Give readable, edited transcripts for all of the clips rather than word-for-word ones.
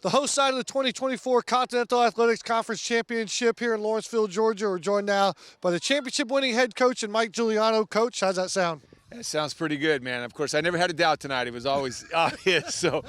The host side of the 2024 Continental Athletics Conference Championship here in Lawrenceville, Georgia. We're joined now by the championship-winning head coach and Mike Giuliano. Coach, how's that sound? That sounds pretty good, man. Of course, I never had a doubt tonight. It was always obvious. So,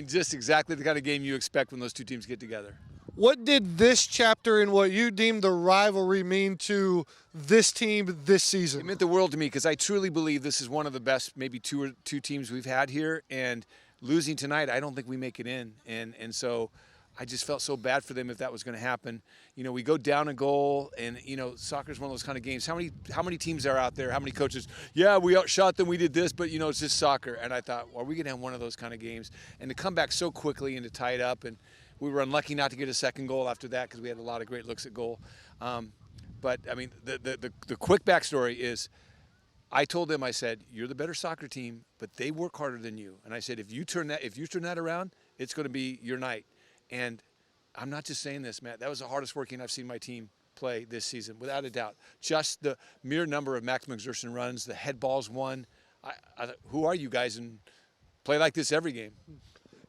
just exactly the kind of game you expect when those two teams get together. What did this chapter in what you deem the rivalry mean to this team this season? It meant the world to me because I truly believe this is one of the best, maybe two teams we've had here. And losing tonight, I don't think we make it in. And so I just felt so bad for them if that was going to happen. You know, we go down a goal, and, you know, soccer is one of those kind of games. How many teams are out there? How many coaches? Yeah, we outshot them, we did this, but, you know, it's just soccer. And I thought, well, are we going to have one of those kind of games? And to come back so quickly and to tie it up, and we were unlucky not to get a second goal after that because we had a lot of great looks at goal. But, I mean, the quick backstory is I told them, I said, you're the better soccer team, but they work harder than you. And I said, if you turn that around, it's going to be your night. And I'm not just saying this, Matt. That was the hardest working I've seen my team play this season, without a doubt. Just the mere number of maximum exertion runs, the head balls won. Who are you guys, and play like this every game?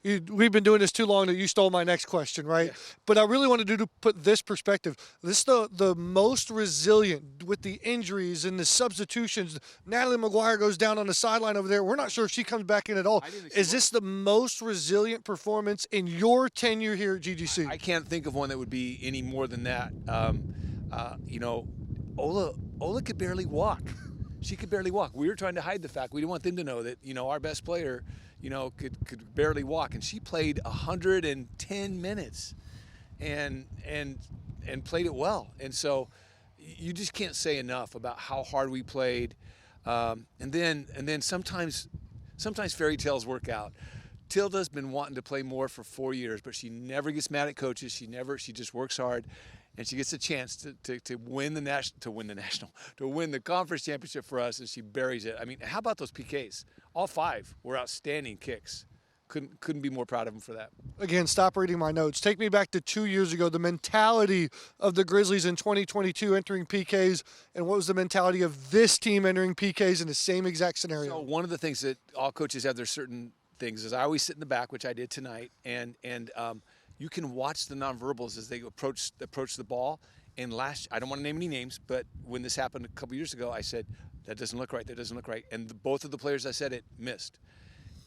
We've been doing this too long that you stole my next question, right? Yeah. But I really wanted to put this perspective. This is the most resilient with the injuries and the substitutions. Natalie McGuire goes down on the sideline over there. We're not sure if she comes back in at all. Is this the most resilient performance in your tenure here at GGC? I can't think of one that would be any more than that. You know, Ola could barely walk. She could barely walk. We were trying to hide the fact. We didn't want them to know that, you know, our best player, you know, could barely walk. And she played 110 minutes and played it well. And so you just can't say enough about how hard we played. And then sometimes fairy tales work out. Tilda's been wanting to play more for 4 years, but she never gets mad at coaches. She just works hard. And she gets a chance to win the conference championship for us, and she buries it. I mean, how about those PKs? All 5 were outstanding kicks. Couldn't be more proud of them for that. Again, stop reading my notes. Take me back to 2 years ago, the mentality of the Grizzlies in 2022 entering PKs, and what was the mentality of this team entering PKs in the same exact scenario? So one of the things that all coaches have, their certain things, is I always sit in the back, which I did tonight, and you can watch the nonverbals as they approach the ball. And I don't want to name any names, but when this happened a couple years ago, I said, that doesn't look right, that doesn't look right. And both of the players I said it missed.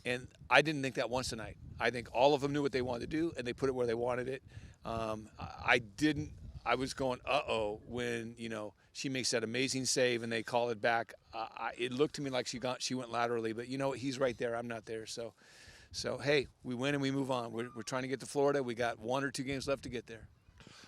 And I didn't think that once tonight. I think all of them knew what they wanted to do, and they put it where they wanted it. I was going, uh-oh, when, you know, she makes that amazing save and they call it back. It looked to me like she went laterally, but, you know, he's right there, I'm not there, So, hey, we win and we move on. We're trying to get to Florida. We got 1 or 2 games left to get there.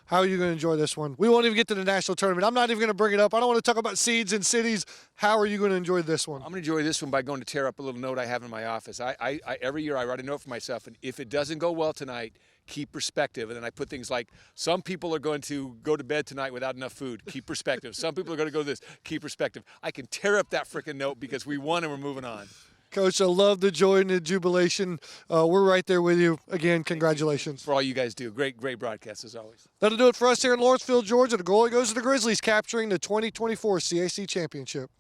How are you going to enjoy this one? We won't even get to the national tournament. I'm not even going to bring it up. I don't want to talk about seeds and cities. How are you going to enjoy this one? I'm going to enjoy this one by going to tear up a little note I have in my office. I every year I write a note for myself, and if it doesn't go well tonight, keep perspective. And then I put things like, some people are going to go to bed tonight without enough food. Keep perspective. Some people are going to go this. Keep perspective. I can tear up that freaking note because we won and we're moving on. Coach, I love the joy and the jubilation. We're right there with you. Again, congratulations. For all you guys do. Great broadcast as always. That'll do it for us here in Lawrenceville, Georgia. The goalie goes to the Grizzlies, capturing the 2024 CAC Championship.